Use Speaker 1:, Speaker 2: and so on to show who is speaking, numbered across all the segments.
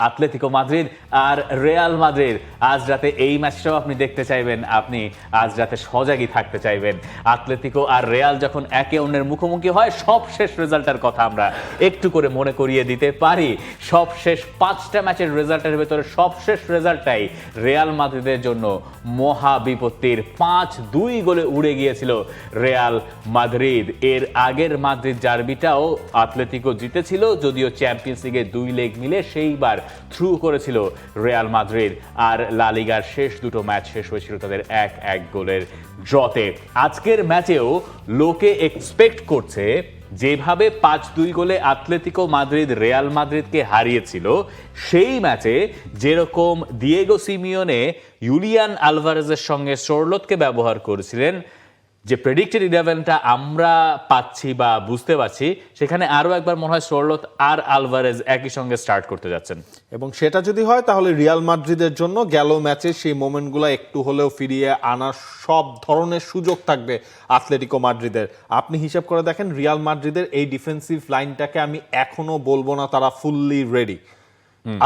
Speaker 1: Atletico Madrid আর Real Madrid. আজ রাতে এই ম্যাচটাও আপনি দেখতে চাইবেন, আপনি আজ রাতে সজাগই থাকতে চাইবেন। আতলেতিকো আর রিয়াল যখন একে অন্যের মুখোমুখি হয়, সবশেষ রেজাল্টের কথা আমরা একটু করে মনে করিয়ে দিতে পারি। সবশেষ 5টা ম্যাচের রেজাল্টের ভেতরে সবশেষ রেজাল্টটাই রিয়াল মাদ্রিদের জন্য মহা বিপত্তির। 5-2 গোলে উড়ে গিয়েছিল রিয়াল মাদ্রিদ। এর আগের মাদ্রিদ জার্বিটাও আতলেতিকো জিতেছিল, যদিও চ্যাম্পিয়ন্স লিগে 2 লেগ মিলে সেইবার থ্রু করেছিল রিয়াল মাদ্রিদ। আর লা লিগার শেষ দুটো ম্যাচ শেষ হয়েছিল তাদের 1-1 গোলের ড্রতে। আজকের ম্যাচেও লোকে এক্সপেক্ট করছে যেভাবে 5-2 গোলে আতলেতিকো মাদ্রিদ রিয়াল মাদ্রিদকে হারিয়েছিল, সেই ম্যাচে যেরকম দিয়েগো সিমিওনে ইউলিয়ান আলভারেজের সঙ্গে সোরলোথকে ব্যবহার করেছিলেন, যে প্রেডিক্টেড 11টা আমরা পাচ্ছি বা বুঝতে পারছি, সেখানে আরো একবার মনে হয় সোরলোথ আর আলভারেজ একই সঙ্গে স্টার্ট করতে যাচ্ছেন।
Speaker 2: এবং সেটা যদি হয় তাহলে রিয়াল মাদ্রিদের জন্য গেল ম্যাচে সেই মোমেন্টগুলো একটু হলেও ফিরিয়ে আনার সব ধরনের সুযোগ থাকবে আতলেটিকো মাদ্রিদের। আপনি হিসাব করে দেখেন রিয়াল মাদ্রিদের এই ডিফেন্সিভ লাইনটাকে আমি এখনো বলবো না তারা ফুললি রেডি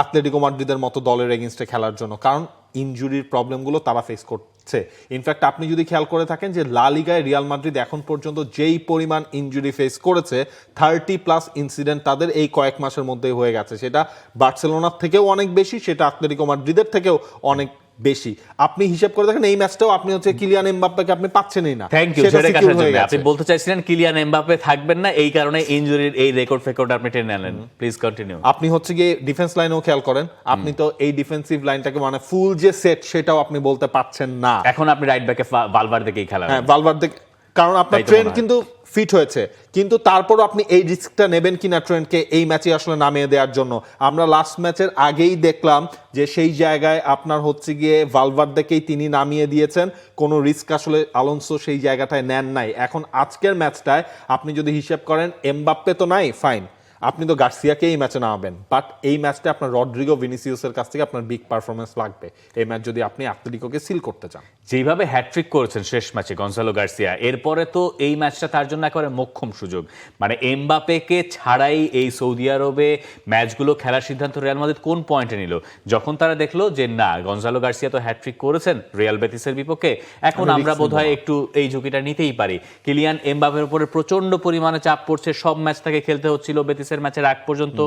Speaker 2: আতলেটিকো মাদ্রিদের মতো দলের এগেইনস্টে খেলার জন্য, কারণ ইনজুরির প্রবলেমগুলো তারা ফেস করছে। ইনফ্যাক্ট আপনি যদি খেয়াল করে থাকেন যে লা লিগায় রিয়াল মাদ্রিদ এখন পর্যন্ত যেই পরিমাণ ইনজুরি ফেস করেছে, 30+ ইনসিডেন্ট তাদের এই কয়েক মাসের মধ্যেই হয়ে গেছে। সেটা বার্সেলোনার থেকেও অনেক বেশি, সেটা আতলেটিকো মাদ্রিদের থেকেও অনেক বেশি। আপনি হিসাব করে দেখেন এই ম্যাচটাও আপনি হচ্ছে কিলিয়ান এমবাপ্পেকে আপনি পাচ্ছেনই না।
Speaker 1: থ্যাংক ইউ সেটা কাটার জন্য। আপনি বলতে চাইছিলেন কিলিয়ান এমবাপ্পে থাকবেন না, এই কারণে ইনজুরির এই রেকর্ড আপনি টেনে আনলেন। Please continue.
Speaker 2: আপনি হচ্ছে গিয়ে ডিফেন্স লাইনেও খেয়াল করেন, আপনি তো এই ডিফেন্সিভ লাইনটাকে মানে ফুল যে সেট সেটাও আপনি বলতে পারছেন না।
Speaker 1: এখন আপনি রাইট ব্যাকে ভালভার্দেকেই খেলাবেন।
Speaker 2: হ্যাঁ, ভালভার্দে, কারণ আপনার ট্রেন্ড কিন্তু ফিট হয়েছে, কিন্তু তারপরও আপনি এই রিস্কটা নেবেন কিনা ট্রেন্ডকে এই ম্যাচে আসলে নামিয়ে দেওয়ার জন্য। আমরা লাস্ট ম্যাচের আগেই দেখলাম যে সেই জায়গায় আপনার হচ্ছে গিয়ে ভালভার্দেকেই তিনি নামিয়ে দিয়েছেন, কোনো রিস্ক আসলে আলোনসো সেই জায়গাটায় নেন নাই। এখন আজকের ম্যাচটায় আপনি যদি হিসাব করেন এমবাপ্পে তো নাই, ফাইন, আপনি তো গার্সিয়াকে এই ম্যাচে নামাবেন, বাট এই ম্যাচটা আপনার রড্রিগো ভিনিসিয়াসের কাছ থেকে আপনার বিগ পারফরমেন্স লাগবে এই ম্যাচ যদি আপনি আতলেটিকোকে সিল করতে চান।
Speaker 1: যেভাবে হ্যাটট্রিক করেছেন শেষ ম্যাচে গনসালো গার্সিয়া, এরপরে তো এই ম্যাচটা তার জন্য একেবারে মোক্ষম সুযোগ। মানে এমবাপ্পেকে ছাড়াই এই সৌদি আরবে ম্যাচগুলো খেলার সিদ্ধান্ত রিয়াল মাদ্রিদ কোন পয়েন্টে নিল? যখন তারা দেখলো যে না, গনসালো গার্সিয়া তো হ্যাটট্রিক করেছেন রিয়াল বেতিসের বিপক্ষে, এখন আমরা বোধহয় একটু এই ঝুঁকিটা নিতেই পারি। কিলিয়ান এমবাপ্পের উপরে প্রচন্ড পরিমাণে চাপ পড়ছে, সব ম্যাচ তাকে খেলতে হচ্ছিল বেতিসের ম্যাচের আগ পর্যন্ত।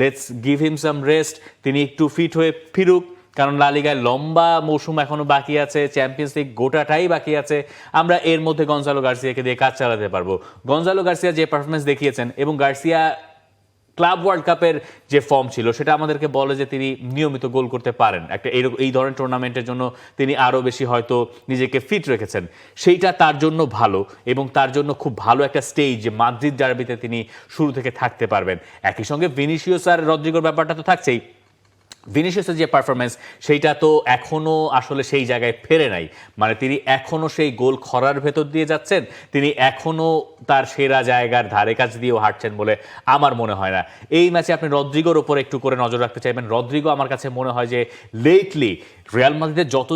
Speaker 1: Let's give him some rest, তিনি একটু ফিট হয়ে ফিরুক, কারণ লা লিগায় লম্বা মৌসুম এখনো বাকি আছে, চ্যাম্পিয়ন্স লিগ গোটাটাই বাকি আছে। আমরা এর মধ্যে গনসালো গার্সিয়াকে দিয়ে কাজ চালাতে পারবো। গনসালো গার্সিয়া যে পারফরমেন্স দেখিয়েছেন, এবং গার্সিয়া ক্লাব ওয়ার্ল্ড কাপের যে ফর্ম ছিল সেটা আমাদেরকে বলে যে তিনি নিয়মিত গোল করতে পারেন। একটা এই ধরনের টুর্নামেন্টের জন্য তিনি আরও বেশি হয়তো নিজেকে ফিট রেখেছেন, সেইটা তার জন্য ভালো, এবং তার জন্য খুব ভালো একটা স্টেজ যে মাদ্রিদ ডার্বিতে তিনি শুরু থেকে থাকতে পারবেন। একই সঙ্গে ভিনিসিয়াস আর রদ্রিগোর ব্যাপারটা তো থাকছেই। ভিনিসিয়াসের যে পারফরমেন্স সেইটা তো এখনো আসলে সেই জায়গায় ফেরে নাই, মানে তিনি এখনো সেই গোল খরার ভেতর দিয়ে যাচ্ছেন, তিনি এখনো তার সেরা জায়গার ধারে কাছ দিয়েও হাঁটছেন বলে আমার মনে হয় না। এই ম্যাচে আপনি রদ্রিগোর ওপর একটু করে নজর রাখতে চাইবেন। রদ্রিগো আমার কাছে মনে হয় যে লেটলি রিয়াল মাদ্রিদের যত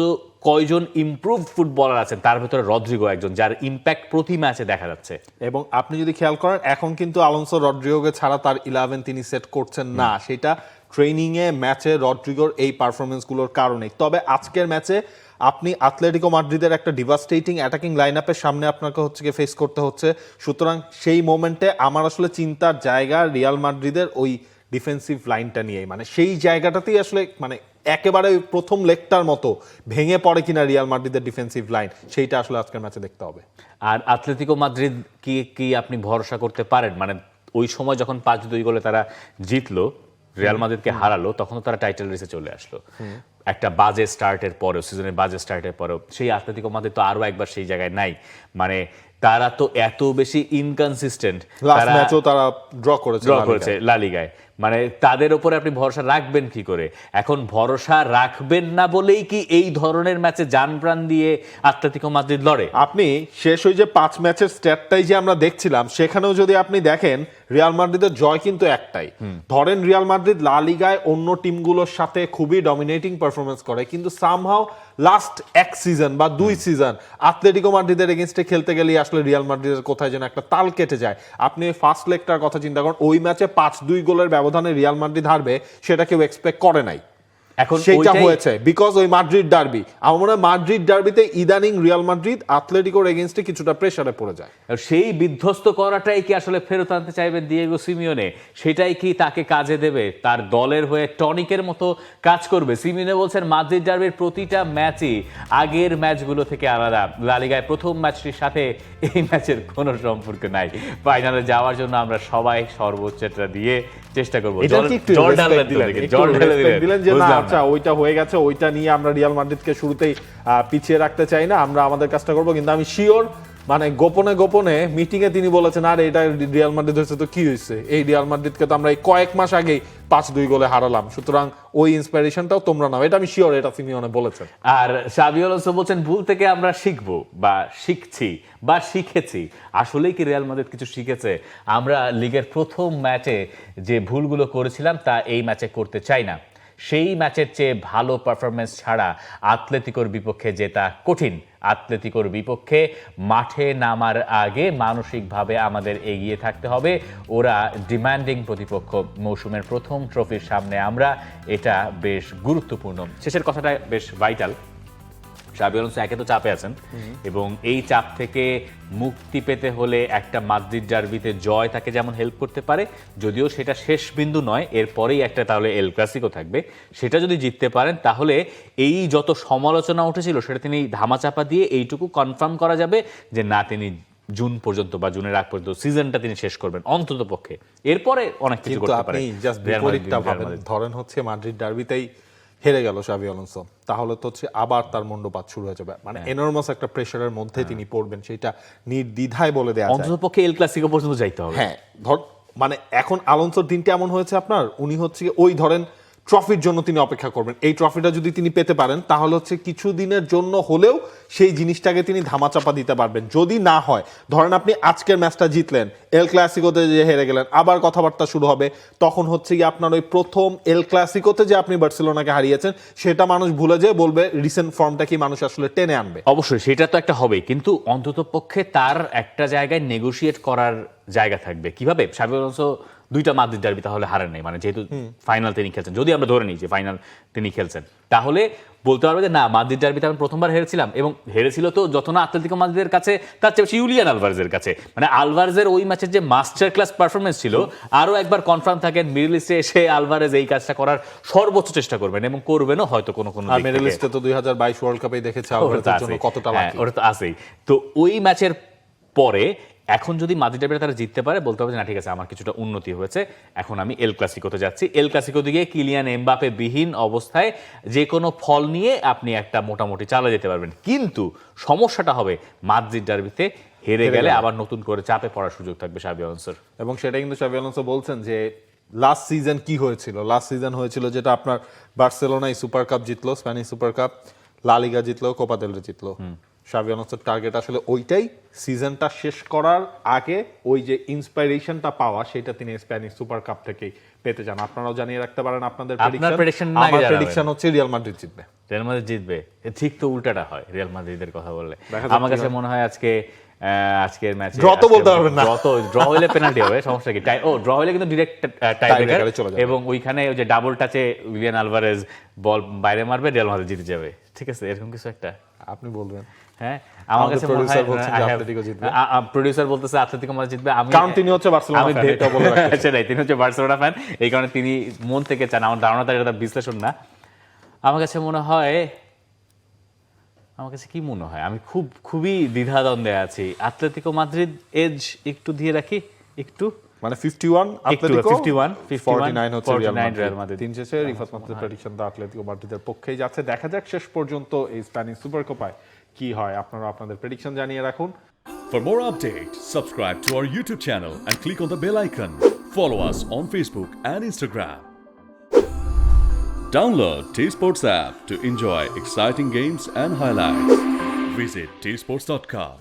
Speaker 1: কয়জন ইমপ্রুভ ফুটবলার আছেন তার ভেতরে রদ্রিগো একজন, যার ইম্প্যাক্ট প্রতি ম্যাচে দেখা যাচ্ছে।
Speaker 2: এবং আপনি যদি খেয়াল করেন এখন কিন্তু আলোনসো রড্রিগোকে ছাড়া তার 11 তিনি সেট করছেন না, সেটা ট্রেনিংয়ে ম্যাচে রড্রিগোর এই পারফরমেন্সগুলোর কারণে। তবে আজকের ম্যাচে আপনি আতলেটিকো মাদ্রিদের একটা ডিভাস্টেটিং অ্যাটাকিং লাইন আপের সামনে আপনাকে হচ্ছে গিয়ে ফেস করতে হচ্ছে, সুতরাং সেই মোমেন্টে আমার আসলে চিন্তার জায়গা রিয়াল মাদ্রিদের ওই ডিফেন্সিভ লাইনটা নিয়েই, মানে সেই জায়গাটাতেই আসলে মানে একেবারে প্রথম লেগটার মতো ভেঙে পড়ে কিনা রিয়াল মাদ্রিদের ডিফেন্সিভ লাইন, সেইটা আসলে আজকের ম্যাচে দেখতে হবে।
Speaker 1: আর আতলেতিকো মাদ্রিদ কি আপনি ভরসা করতে পারেন? মানে ওই সময় যখন 5-2 গোলে তারা জিতলো, রিয়াল মাদ্রিদকে হারালো, তখন তারা টাইটেল রেসে চলে আসলো। একটা বাজে স্টার্টের পরেও, সিজনের বাজে স্টার্টের পরেও সেই আতলেতিকো মাদ্রিদ তো আরো একবার সেই জায়গায় নাই। মানে তারা তো এত বেশি ইনকনসিস্টেন্ট,
Speaker 2: লাস্ট ম্যাচও তারা ড্র করেছে
Speaker 1: লা লিগায়। মানে তাদের উপরে আপনি ভরসা রাখবেন কি করে? এখন ভরসা রাখবেন না বলেই কি এই ধরনের ম্যাচে জান প্রাণ দিয়ে আতলেতিকো মাদ্রিদ লড়ে?
Speaker 2: আপনি শেষ ওই যে 5 ম্যাচের স্ট্যাটটাই যে আমরা দেখছিলাম, সেখানেও যদি আপনি দেখেন রিয়াল মাদ্রিদের জয় কিন্তু একটাই। ধরেন রিয়াল মাদ্রিদ লা লিগায় অন্য টিমগুলোর সাথে খুবই ডমিনেটিং পারফরমেন্স করে, কিন্তু সামহাও লাস্ট 1 সিজন বা 2 সিজন আতলেটিকো মাদ্রিদের এগেইনস্টে খেলতে গেলেই আসলে রিয়াল মাদ্রিদের কোথায় যেন একটা তাল কেটে যায়। আপনি ফার্স্ট লেগটার কথা চিন্তা করেন, ওই ম্যাচে 5-2 গোলের ব্যবধানে রিয়াল মাদ্রিদ হারবে সেটা কেউ এক্সপেক্ট করে নাই।
Speaker 1: এখন
Speaker 2: সেটা
Speaker 1: ওইটাই-
Speaker 2: হয়েছে বিকজ ওই মাদ্রিদ ডার্বি, আমার মনে হয় মাদ্রিদ ডার্বিতে ইদানিং রিয়াল মাদ্রিদ আতলেটিকোর এগেইনস্টে কিছুটা প্রেসারে পড়ে যায়।
Speaker 1: সেই বিধ্বস্ত করাটাই কি আসলে ফেরত আনতে চাইবে দিয়েগো সিমিওনে? সেটাই কি তাকে কাজে দেবে? তার দলের হয়ে টনিকের মতো কাজ করবে? সিমিওনে বলছেন মাদ্রিদ ডার্বির প্রতিটা ম্যাচই আগের ম্যাচগুলো থেকে আলাদা। লা লিগায় প্রথম ম্যাচটির সাথে এই ম্যাচের কোনো সম্পর্ক নাই। ফাইনালে যাওয়ার জন্য আমরা সবাই সর্বোচ্চটা দিয়ে চেষ্টা করবো।
Speaker 2: এটা কি একটু
Speaker 1: জল
Speaker 2: respect
Speaker 1: ঢাললেন তো
Speaker 2: দিলেন?
Speaker 1: দেখি,
Speaker 2: একটু
Speaker 1: জল ঢেলে
Speaker 2: respect দিলেন যে না
Speaker 1: বুঝলাম না।
Speaker 2: আচ্ছা ওইটা হয়ে গেছে, ওইটা নিয়ে আমরা রিয়াল মাদ্রিদকে শুরুতেই পিছিয়ে রাখতে চাই না, আমরা আমাদের কাজটা করবো। কিন্তু আমি শিওর মানে গোপনে গোপনে মিটিং এ তিনি বলেছেন আর এটা রিয়াল মাদ্রিদ হয়েছে তো কি হয়েছে, এই রিয়াল মাদ্রিদকে তো আমরা এই কয়েক মাস আগেই 5-2 গোলে হারালাম, সুতরাং ওই ইন্সপিরেশনটাও তোমরা নাও। এটা আমি শিওর, এটা সিমিওনে বলেছেন।
Speaker 1: আর শাবি আলোনসো বলছেন ভুল থেকে আমরা শিখবো বা শিখছি বা শিখেছি। আসলেই কি রিয়াল মাদ্রিদ কিছু শিখেছে? আমরা লিগের প্রথম ম্যাচে যে ভুলগুলো করেছিলাম তা এই ম্যাচে করতে চাই না। সেই ম্যাচের চেয়ে ভালো পারফরমেন্স ছাড়া আতলেতিকোর বিপক্ষে জেতা কঠিন। আতলেতিকোর বিপক্ষে মাঠে নামার আগে মানসিকভাবে আমাদের এগিয়ে থাকতে হবে। ওরা ডিমান্ডিং প্রতিপক্ষ, মৌসুমের প্রথম ট্রফির সামনে আমরা, এটা বেশ গুরুত্বপূর্ণ। শেষের কথাটা বেশ ভাইটাল। শাবি আলোনসো একে তো চাপে আছেন এবং এই চাপ থেকে মুক্তি পেতে হলে একটা মাদ্রিদ ডার্বিতে জয় তাকে যেমন হেল্প করতে পারে, যদিও সেটা শেষ বিন্দু নয়, এরপরেই একটা তাহলে এল ক্লাসিকো থাকবে। সেটা যদি জিততে পারেন তাহলে এই যত সমালোচনা উঠেছিল সেটা তিনি ধামাচাপা দিয়ে এইটুকু কনফার্ম করা যাবে যে না, তিনি জুন পর্যন্ত বা জুনের আগ পর্যন্ত সিজনটা তিনি শেষ করবেন অন্তত পক্ষে। এরপরে অনেক কিছু
Speaker 2: কিন্তু
Speaker 1: করতে
Speaker 2: আপনি
Speaker 1: পারে
Speaker 2: জাস্ট
Speaker 1: রিয়াল মাদ্রিদ,
Speaker 2: বিপরীতটা
Speaker 1: রিয়াল
Speaker 2: ভাবেন,
Speaker 1: মাদ্রিদ।
Speaker 2: ধরেন হচ্ছে মাদ্রিদ ডার্বিতেই হেরে গেল শাবি আলোনসো, তাহলে তো হচ্ছে আবার তার মন্ডপাত শুরু হয়ে যাবে, মানে এনর্মাস একটা প্রেসারের মধ্যে তিনি পড়বেন, সেটা নির্দ্বিধায় বলে দেয়া যায়।
Speaker 1: অন্তত পক্ষে এল ক্লাসিকো পর্যন্ত যাইতে হবে।
Speaker 2: হ্যাঁ, ধর মানে এখন আলোনসোর দিনটা এমন হয়েছে আপনার, উনি হচ্ছে ওই ধরেন ট্রফির জন্য তিনি অপেক্ষা করবেন, এই ট্রফিটা যদি তিনি পেতে পারেন তাহলে হচ্ছে কিছু দিনের জন্য হলেও সেই জিনিসটাকে তিনি ধামাচাপা দিতে পারবেন। যদি না হয়, ধরেন আপনি আজকের ম্যাচটা জিতলেন, এল ক্লাসিকোতে যে হেরে গেলেন, আবার কথাবার্তা শুরু হবে, তখন হচ্ছে কি আপনার ওই প্রথম এল ক্লাসিকোতে যে আপনি বার্সেলোনাকে হারিয়েছেন সেটা মানুষ ভুলে যেয়ে বলবে রিসেন্ট ফর্মটা কি মানুষ আসলে টেনে আনবে।
Speaker 1: অবশ্যই সেটা তো একটা হবে, কিন্তু অন্তত পক্ষে তার একটা জায়গায় নেগোশিয়েট করার জায়গা থাকবে। কিভাবে? শাবি আলোনসো দুইটা মাদ্রিদ ডার্বি তাহলে হারেন নাই, মানে যেহেতু ফাইনাল তিনি খেলছেন, যদি আমরা ধরে নিই যে ফাইনাল তিনি খেলছেন, তাহলে বলতে পারবে যে না, মাদ্রিদ ডার্বিতে আমি প্রথমবার হেরেছিলাম, এবং হেরেছিল তো যত না আতলেতিকো মাদ্রিদের কাছে তার চেয়ে বেশি ইউলিয়ান আলভারেজের কাছে। মানে আলভারেজের ওই ম্যাচের যে মাস্টার ক্লাস পারফরমেন্স ছিল, আরো একবার কনফার্ম থাকেন মিডল ইস্টে এসে আলভারেজ এই কাজটা করার সর্বোচ্চ চেষ্টা করবেন এবং করবেনও হয়তো কোনো কোনো
Speaker 2: আর
Speaker 1: দিক
Speaker 2: মিডল
Speaker 1: থেকে।
Speaker 2: ইস্টে তো 2022 ওয়ার্ল্ড কাপে দেখেছে
Speaker 1: ওটা তো
Speaker 2: আলভারেজের জন্য
Speaker 1: আছেই।
Speaker 2: কতটা
Speaker 1: হ্যাঁ,
Speaker 2: লাকি।
Speaker 1: ওটা তো আছেই। তো ওই ম্যাচের পরে এখন যদি মাদ্রিদ ডার্বিটা তারা জিততে পারে, বলতে হবে যে না ঠিক আছে, আমার কিছুটা উন্নতি হয়েছে, এখন আমি এল ক্লাসিকোতে যাচ্ছি। এল ক্লাসিকো দিকে কিলিয়ান এমবাপে বিহীন অবস্থায় যে কোনো ফল নিয়ে আপনি একটা মোটামুটি চালা যেতে পারবেন। কিন্তু সমস্যাটা হবে মাদ্রিদ ডার্বিতে হেরে গেলে আবার নতুন করে চাপে পড়ার সুযোগ থাকবে শাবি আলোনসোর।
Speaker 2: এবং সেটা কিন্তু শাবি আলোনসো বলছেন যে লাস্ট সিজন কি হয়েছিল, লাস্ট সিজন হয়েছিল যেটা আপনার বার্সেলোনাই সুপার কাপ জিতলো, স্প্যানিশ সুপার কাপ, লা লিগা জিতলো, কোপা দেল রে জিতলো। শাবি আলোনসোর টার্গেট আসলে ওইটাই, সিজনটা শেষ করার আগে ওই যে ইন্সপিরেশনটা পাওয়া, সেটা তিনি স্প্যানিশ সুপার কাপ থেকেই পেতে চান। আপনারাও জানিয়ে রাখতে পারেন আপনাদের
Speaker 1: prediction না
Speaker 2: আমার
Speaker 1: জানাবেন।
Speaker 2: প্রেডিকশন হচ্ছে রিয়াল মাদ্রিদ জিতবে।
Speaker 1: রিয়াল মাদ্রিদ জিতবে? ঠিক তো উল্টাটা হয় রিয়াল মাদ্রিদের কথা বললে।
Speaker 2: দেখা যাক
Speaker 1: আমার
Speaker 2: কি
Speaker 1: কাছে
Speaker 2: হয়।
Speaker 1: মনে হয় আজকের ম্যাচে
Speaker 2: Draw তো বলতে পারবেন না।
Speaker 1: ড্র হলে পেনাল্টি হবে, সমস্যা কি? ড্র হলে কিন্তু ডিরেক্ট টাইব্রেকার,
Speaker 2: Tiebreaker-এ চলে যাবে।
Speaker 1: এবং ওইখানে ওই যে ডাবল টাচে উইলিয়ান আলভারেজ বল বাইরে মারবে, রিয়াল মাদ্রিদ জিতে যাবে। ঠিক আছে, এরকম কিছু একটা।
Speaker 2: আপনি বলবেন।
Speaker 1: হ্যাঁ, আমার
Speaker 2: আমাদের
Speaker 1: কাছে মনে হয়
Speaker 2: producer বলছেন যে আতলেতিকো জিতবে।
Speaker 1: প্রোডিউসার বলতেছে আতলেতিকো মাদ্রিদ জিতবে। আমি
Speaker 2: কারণ তিনি হচ্ছে বার্সেলোনা
Speaker 1: আমি
Speaker 2: fan, এটা বলে রাখতে চাই।
Speaker 1: সেটাই, তিনি হচ্ছে বার্সেলোনা ফ্যান, এই কারণে তিনি মন থেকে চান। আমার ধারণা এটা তার বিশ্লেষণ না। আমার কাছে মনে হয়, আমার কাছে কি মনে হয়, আমি খুবই দ্বিধাদ্বন্দ্বে আছি। আতলেতিকো মাদ্রিদ এজ একটু দিয়ে রাখি, একটু
Speaker 2: মানে 51 আতলেতিকো,
Speaker 1: 51,
Speaker 2: 49 হচ্ছে রিয়াল
Speaker 1: 49 রিয়াল
Speaker 2: মাদ্রিদ।
Speaker 1: মাদ্রিদ।
Speaker 2: তিন শেষে রিফাত মাদ্রিদের প্রেডিকশন দা আতলেতিকো মাদ্রিদের পক্ষেই যাচ্ছে। দেখা যাক শেষ পর্যন্ত এই স্প্যানিশ সুপার কোপায় কি হয়। আপনারা আপনাদের প্রেডিকশন জানিয়ে রাখুন।
Speaker 3: For more updates, subscribe to our YouTube channel and click on the bell icon. Follow us on Facebook and Instagram. Download T-Sports app to enjoy exciting games and highlights. Visit tsports.com.